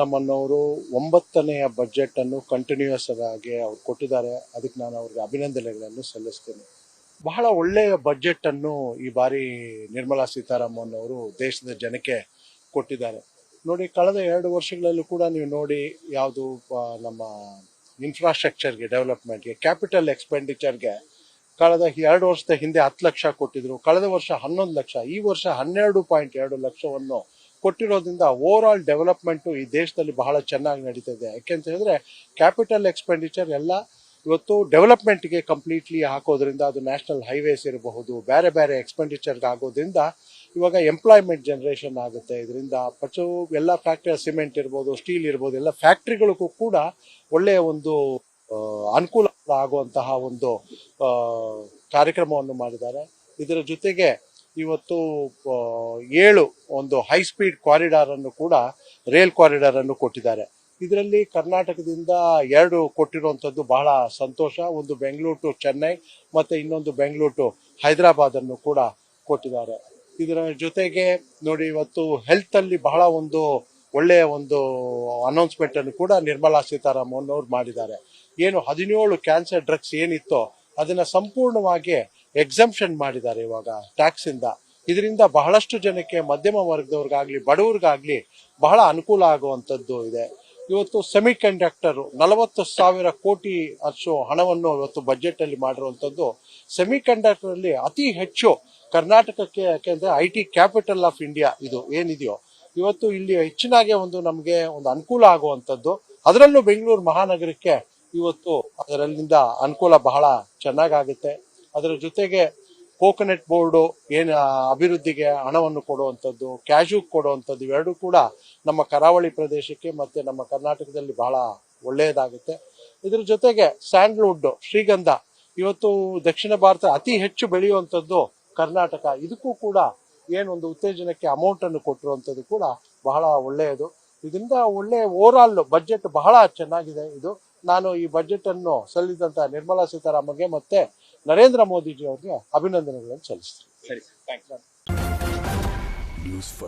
ನಮ್ಮನ್ನವರು 9ನೇ budget ಅನ್ನು continuous ಆಗಿ ಅವ್ರು ಕೊಟ್ಟಿದ್ದಾರೆ. ಅದಕ್ಕೆ ನಾನು ಅವ್ರಿಗೆ ಅಭಿನಂದನೆಗಳನ್ನು ಸಲ್ಲಿಸ್ತೇನೆ. ಬಹಳ ಒಳ್ಳೆಯ ಬಜೆಟ್ ಅನ್ನು ಈ ಬಾರಿ ನಿರ್ಮಲಾ ಸೀತಾರಾಮನ್ ಅವರು ದೇಶದ ಜನಕ್ಕೆ ಕೊಟ್ಟಿದ್ದಾರೆ. ನೋಡಿ, ಕಳೆದ 2 ವರ್ಷಗಳಲ್ಲೂ ಕೂಡ ನೀವು ನೋಡಿ, ಯಾವುದು ನಮ್ಮ ಇನ್ಫ್ರಾಸ್ಟ್ರಕ್ಚರ್ಗೆ, ಡೆವಲಪ್ಮೆಂಟ್ಗೆ, ಕ್ಯಾಪಿಟಲ್ ಎಕ್ಸ್ಪೆಂಡಿಚರ್ಗೆ ಕಳೆದ 2 ವರ್ಷದ ಹಿಂದೆ 10 ಲಕ್ಷ ಕೊಟ್ಟಿದ್ರು. ಕಳೆದ ವರ್ಷ 11 ಲಕ್ಷ, ಈ ವರ್ಷ 12.2 ಲಕ್ಷವನ್ನು ಕೊಟ್ಟಿರೋದ್ರಿಂದ ಓವರ್ ಆಲ್ ಡೆವಲಪ್ಮೆಂಟ್ ಈ ದೇಶದಲ್ಲಿ ಬಹಳ ಚೆನ್ನಾಗಿ ನಡೀತಿದೆ. ಯಾಕೆಂತ ಹೇಳಿದ್ರೆ ಕ್ಯಾಪಿಟಲ್ ಎಕ್ಸ್ಪೆಂಡಿಚರ್ ಎಲ್ಲ ಇವತ್ತು ಡೆವಲಪ್ಮೆಂಟ್ಗೆ ಕಂಪ್ಲೀಟ್ಲಿ ಹಾಕೋದ್ರಿಂದ, ಅದು ನ್ಯಾಷನಲ್ ಹೈವೇಸ್ ಇರಬಹುದು, ಬೇರೆ ಬೇರೆ ಎಕ್ಸ್ಪೆಂಡಿಚರ್ಗೆ ಆಗೋದ್ರಿಂದ ಇವಾಗ ಎಂಪ್ಲಾಯ್ಮೆಂಟ್ ಜನರೇಷನ್ ಆಗುತ್ತೆ. ಇದರಿಂದ ಎಲ್ಲ ಫ್ಯಾಕ್ಟ್ರಿ, ಸಿಮೆಂಟ್ ಇರ್ಬೋದು, ಸ್ಟೀಲ್ ಇರ್ಬೋದು, ಎಲ್ಲ ಫ್ಯಾಕ್ಟ್ರಿಗಳಿಗೂ ಕೂಡ ಒಳ್ಳೆಯ ಒಂದು ಅನುಕೂಲ ಆಗುವಂತಹ ಒಂದು ಕಾರ್ಯಕ್ರಮವನ್ನು ಮಾಡಿದ್ದಾರೆ. ಇದರ ಜೊತೆಗೆ ಇವತ್ತು 7 ಒಂದು ಹೈ ಸ್ಪೀಡ್ ಕಾರಿಡಾರ್ ಅನ್ನು ಕೂಡ, ರೇಲ್ ಕಾರಿಡಾರ್ ಅನ್ನು ಕೊಟ್ಟಿದ್ದಾರೆ. ಇದರಲ್ಲಿ ಕರ್ನಾಟಕದಿಂದ 2 ಕೊಟ್ಟಿರುವಂಥದ್ದು ಬಹಳ ಸಂತೋಷ. ಒಂದು ಬೆಂಗಳೂರು ಟು ಚೆನ್ನೈ ಮತ್ತೆ ಇನ್ನೊಂದು ಬೆಂಗಳೂರು ಟು ಹೈದರಾಬಾದ್ ಅನ್ನು ಕೂಡ ಕೊಟ್ಟಿದ್ದಾರೆ. ಇದರ ಜೊತೆಗೆ ನೋಡಿ, ಇವತ್ತು ಹೆಲ್ತ್ ಅಲ್ಲಿ ಬಹಳ ಒಂದು ಒಳ್ಳೆಯ ಒಂದು ಅನೌನ್ಸ್ಮೆಂಟ್ ಅನ್ನು ಕೂಡ ನಿರ್ಮಲಾ ಸೀತಾರಾಮನ್ ಅವರು ಮಾಡಿದ್ದಾರೆ. ಏನು 17 ಕ್ಯಾನ್ಸರ್ ಡ್ರಗ್ಸ್ ಏನಿತ್ತೋ ಅದನ್ನ ಸಂಪೂರ್ಣವಾಗಿ ಎಕ್ಸಂಪ್ಷನ್ ಮಾಡಿದ್ದಾರೆ ಇವಾಗ ಟ್ಯಾಕ್ಸ್ ಇಂದ. ಇದರಿಂದ ಬಹಳಷ್ಟು ಜನಕ್ಕೆ, ಮಧ್ಯಮ ವರ್ಗದವ್ರಿಗಾಗ್ಲಿ, ಬಡವರಿಗಾಗ್ಲಿ ಬಹಳ ಅನುಕೂಲ ಆಗುವಂಥದ್ದು ಇದೆ. ಇವತ್ತು ಸೆಮಿ ಕಂಡಕ್ಟರ್ 40,000 ಕೋಟಿ ಅಷ್ಟು ಹಣವನ್ನು ಇವತ್ತು ಬಜೆಟ್ ಅಲ್ಲಿ ಮಾಡಿರುವಂಥದ್ದು. ಸೆಮಿ ಕಂಡಕ್ಟರ್ ಅಲ್ಲಿ ಅತಿ ಹೆಚ್ಚು ಕರ್ನಾಟಕಕ್ಕೆ, ಯಾಕೆಂದ್ರೆ IT ಕ್ಯಾಪಿಟಲ್ ಆಫ್ ಇಂಡಿಯಾ ಇದು ಏನಿದೆಯೋ, ಇವತ್ತು ಇಲ್ಲಿ ಹೆಚ್ಚಿನಾಗೆ ನಮಗೆ ಒಂದು ಅನುಕೂಲ ಆಗುವಂಥದ್ದು. ಅದರಲ್ಲೂ ಬೆಂಗಳೂರು ಮಹಾನಗರಕ್ಕೆ ಇವತ್ತು ಅದರಲ್ಲಿಂದ ಅನುಕೂಲ ಬಹಳ ಚೆನ್ನಾಗಾಗುತ್ತೆ. ಅದರ ಜೊತೆಗೆ ಕೋಕೋನಟ್ ಬೋರ್ಡು ಏನು ಅಭಿವೃದ್ಧಿಗೆ ಹಣವನ್ನು ಕೊಡುವಂಥದ್ದು, ಕ್ಯಾಶು ಕೊಡುವಂಥದ್ದು, ಇವೆರಡೂ ಕೂಡ ನಮ್ಮ ಕರಾವಳಿ ಪ್ರದೇಶಕ್ಕೆ ಮತ್ತೆ ನಮ್ಮ ಕರ್ನಾಟಕದಲ್ಲಿ ಬಹಳ ಒಳ್ಳೆಯದಾಗುತ್ತೆ. ಇದರ ಜೊತೆಗೆ ಸ್ಯಾಂಡಲ್ವುಡ್, ಶ್ರೀಗಂಧ ಇವತ್ತು ದಕ್ಷಿಣ ಭಾರತ ಅತಿ ಹೆಚ್ಚು ಬೆಳೆಯುವಂಥದ್ದು ಕರ್ನಾಟಕ. ಇದಕ್ಕೂ ಕೂಡ ಏನೊಂದು ಉತ್ತೇಜನಕ್ಕೆ ಅಮೌಂಟ್ ಅನ್ನು ಕೊಟ್ಟಿರುವಂಥದ್ದು ಕೂಡ ಬಹಳ ಒಳ್ಳೆಯದು. ಇದರಿಂದ ಒಳ್ಳೆಯ ಓವರ್ ಆಲ್ ಬಜೆಟ್ ಬಹಳ ಚೆನ್ನಾಗಿದೆ. ಇದು ನಾನು ಈ ಬಜೆಟ್ ಅನ್ನು ಸಲ್ಲಿಸಿದಂತ ನಿರ್ಮಲಾ ಸೀತಾರಾಮನ್ಗೆ ಮತ್ತೆ ನರೇಂದ್ರ ಮೋದಿಜಿ ಅವರಿಗೆ ಅಭಿನಂದನೆಗಳನ್ನು ಸಲ್ಲಿಸ್ತೀನಿ. ಸರಿ, ಥ್ಯಾಂಕ್ಸ್.